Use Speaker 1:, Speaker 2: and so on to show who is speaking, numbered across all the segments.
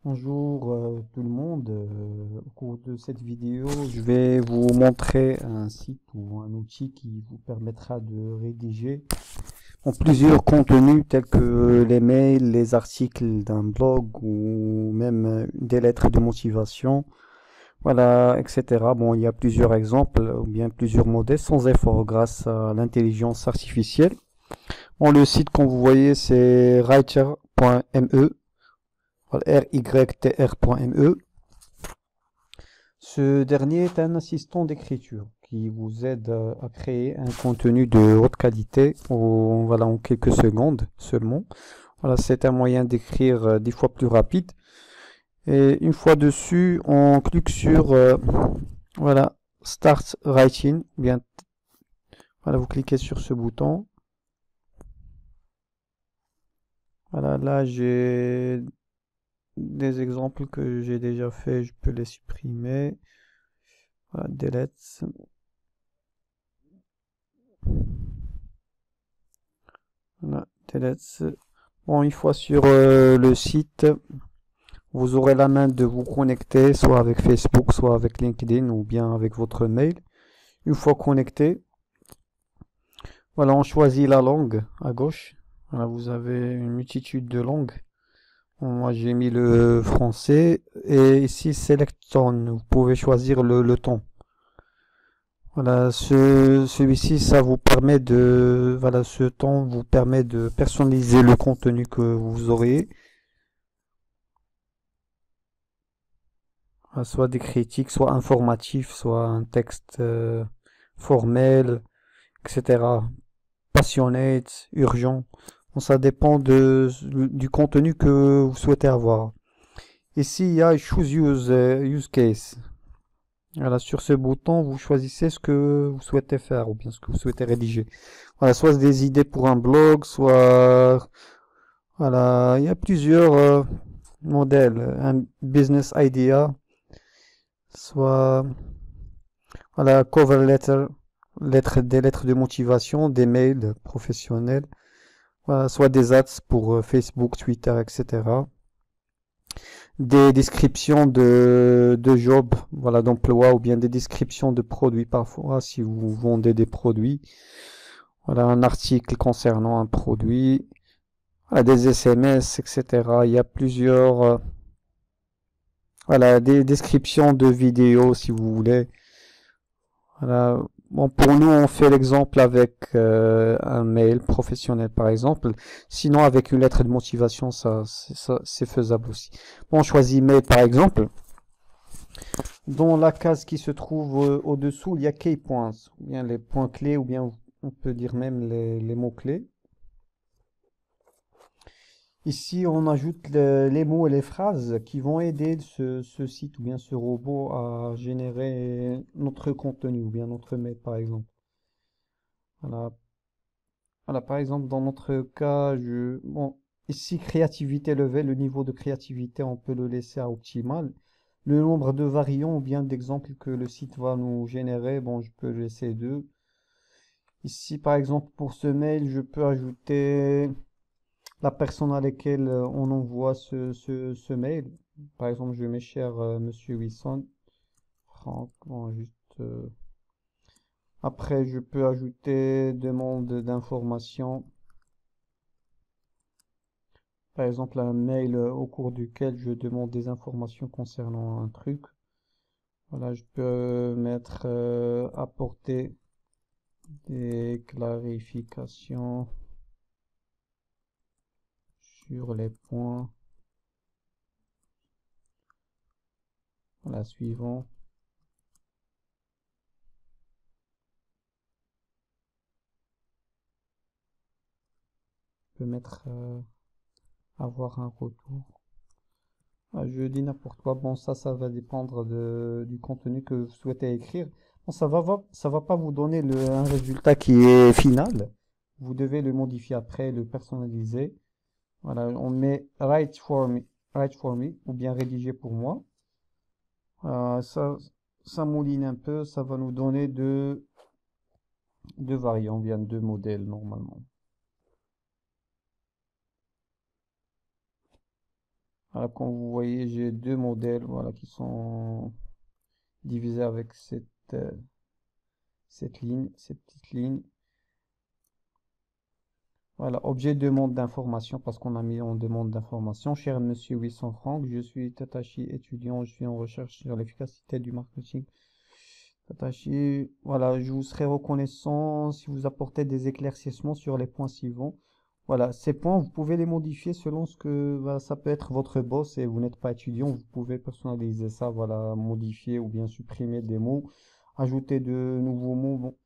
Speaker 1: Bonjour tout le monde. Au cours de cette vidéo, je vais vous montrer un site ou un outil qui vous permettra de rédiger en plusieurs contenus tels que les mails, les articles d'un blog ou même des lettres de motivation, voilà, etc. Bon, il y a plusieurs exemples ou bien plusieurs modèles sans effort grâce à l'intelligence artificielle. Bon, le site qu'on vous voyez, c'est writer.me, rytr.me. Ce dernier est un assistant d'écriture qui vous aide à créer un contenu de haute qualité voilà, en quelques secondes seulement. Voilà, c'est un moyen d'écrire 10 fois plus rapide. Et une fois dessus, on clique sur voilà, Start Writing. Bien, voilà, vous cliquez sur ce bouton. Voilà, là j'ai des exemples que j'ai déjà fait, je peux les supprimer. Voilà, delete. Voilà, delete. Bon, une fois sur le site, vous aurez la main de vous connecter soit avec Facebook, soit avec LinkedIn ou bien avec votre mail. Une fois connecté, voilà, on choisit la langue à gauche. Voilà, vous avez une multitude de langues. Bon, moi, j'ai mis le français et ici Select Tone. Vous pouvez choisir le ton. Voilà, celui-ci, ça vous permet voilà, ce ton vous permet de personnaliser le contenu que vous aurez. Soit des critiques, soit informatifs, soit un texte formel, etc. Passionate, urgent. Bon, ça dépend du contenu que vous souhaitez avoir. Ici, il y a Choose Use Case. Voilà, sur ce bouton, vous choisissez ce que vous souhaitez faire ou bien ce que vous souhaitez rédiger. Voilà, soit des idées pour un blog, soit... Voilà, il y a plusieurs modèles. Un business idea, soit... Voilà, cover letter, des lettres de motivation, des mails professionnels, voilà, soit des ads pour Facebook, Twitter, etc. Des descriptions de jobs, voilà, d'emploi ou bien des descriptions de produits parfois si vous vendez des produits. Voilà, un article concernant un produit, voilà, des SMS, etc. Il y a plusieurs, voilà, des descriptions de vidéos si vous voulez. Voilà. Bon, pour nous, on fait l'exemple avec un mail professionnel, par exemple. Sinon, avec une lettre de motivation, ça, c'est faisable aussi. Bon, on choisit mail, par exemple. Dans la case qui se trouve au-dessous, il y a key points, ou bien les points clés, ou bien on peut dire même les mots-clés. Ici, on ajoute les mots et les phrases qui vont aider ce site ou bien ce robot à générer notre contenu ou bien notre mail, par exemple. Voilà. Voilà, par exemple, dans notre cas, bon, ici, créativité level, le niveau de créativité, on peut le laisser à optimal. Le nombre de variants ou bien d'exemples que le site va nous générer, bon, je peux laisser 2. Ici, par exemple, pour ce mail, je peux ajouter la personne à laquelle on envoie ce mail. Par exemple, je mets cher Monsieur Wilson, Franck, bon, juste... Après, je peux ajouter demande d'information. Par exemple, un mail au cours duquel je demande des informations concernant un truc. Voilà, je peux mettre apporter des clarifications sur les points. Voilà, suivant. Je peux mettre avoir un retour. Ah, je dis n'importe quoi. Bon, ça va dépendre du contenu que vous souhaitez écrire. Bon, ça va pas vous donner un résultat qui est final. Vous devez le modifier après, le personnaliser. Voilà, on met write for me ou bien rédiger pour moi. Ça mouline un peu, ça va nous donner deux variants, bien deux modèles normalement. Voilà, comme vous voyez, j'ai deux modèles, voilà, qui sont divisés avec cette ligne, cette petite ligne. Voilà, objet demande d'information, parce qu'on a mis en demande d'information. Cher monsieur 800 francs, je suis Tatashi étudiant, je suis en recherche sur l'efficacité du marketing. Tatashi, voilà, je vous serai reconnaissant si vous apportez des éclaircissements sur les points suivants. Voilà, ces points, vous pouvez les modifier selon ce que voilà, ça peut être votre boss et vous n'êtes pas étudiant, vous pouvez personnaliser ça, voilà, modifier ou bien supprimer des mots, ajouter de nouveaux mots. Bon,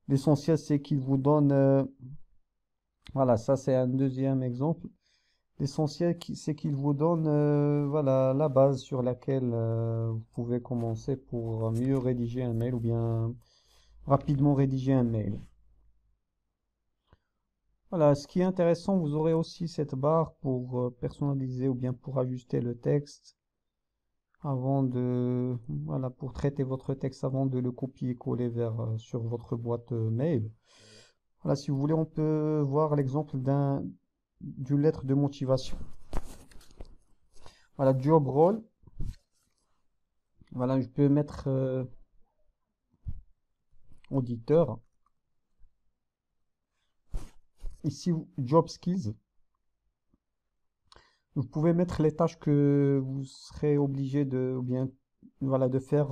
Speaker 1: l'essentiel, c'est qu'il vous donne, voilà, ça c'est un deuxième exemple. L'essentiel, c'est qu'il vous donne voilà, la base sur laquelle vous pouvez commencer pour mieux rédiger un mail ou bien rapidement rédiger un mail. Voilà, ce qui est intéressant, vous aurez aussi cette barre pour personnaliser ou bien pour ajuster le texte avant de, voilà, pour traiter votre texte avant de le copier-coller vers sur votre boîte mail. Voilà, si vous voulez, on peut voir l'exemple d'une lettre de motivation. Voilà, job role. Voilà, je peux mettre auditeur. Ici, job skills. Vous pouvez mettre les tâches que vous serez obligé de, ou bien, voilà, de faire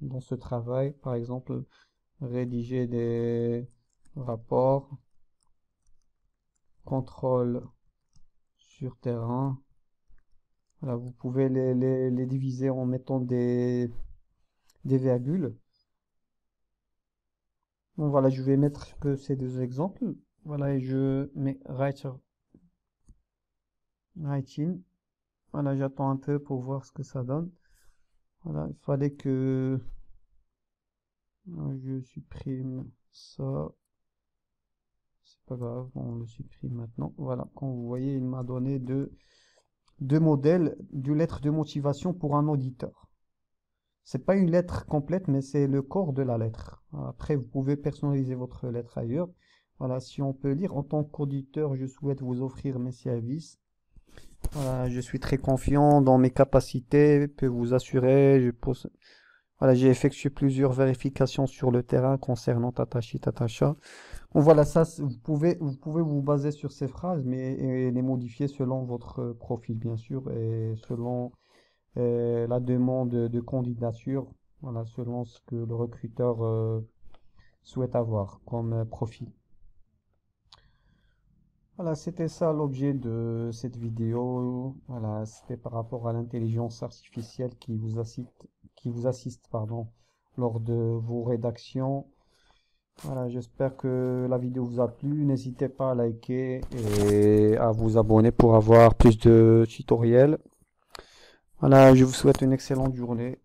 Speaker 1: dans ce travail. Par exemple, rédiger des rapports, contrôle sur terrain. Voilà, vous pouvez les diviser en mettant des virgules. Bon, voilà, je vais mettre que ces deux exemples. Voilà, et je mets writing. Voilà, j'attends un peu pour voir ce que ça donne. Voilà, il fallait que je supprime ça. C'est pas grave, on le supprime maintenant. Voilà, comme vous voyez, il m'a donné deux modèles de lettre de motivation pour un auditeur. C'est pas une lettre complète, mais c'est le corps de la lettre. Après, vous pouvez personnaliser votre lettre ailleurs. Voilà, si on peut lire, en tant qu'auditeur, je souhaite vous offrir mes services. Voilà, je suis très confiant dans mes capacités, peux vous assurer, voilà, j'ai effectué plusieurs vérifications sur le terrain concernant Tatashi Tatasha. Bon, voilà, ça, vous pouvez vous baser sur ces phrases, mais et les modifier selon votre profil, bien sûr, et selon la demande de candidature, voilà, selon ce que le recruteur souhaite avoir comme profil. Voilà, c'était ça l'objet de cette vidéo. Voilà, c'était par rapport à l'intelligence artificielle qui vous assiste, pardon, lors de vos rédactions. Voilà, j'espère que la vidéo vous a plu. N'hésitez pas à liker et à vous abonner pour avoir plus de tutoriels. Voilà, je vous souhaite une excellente journée.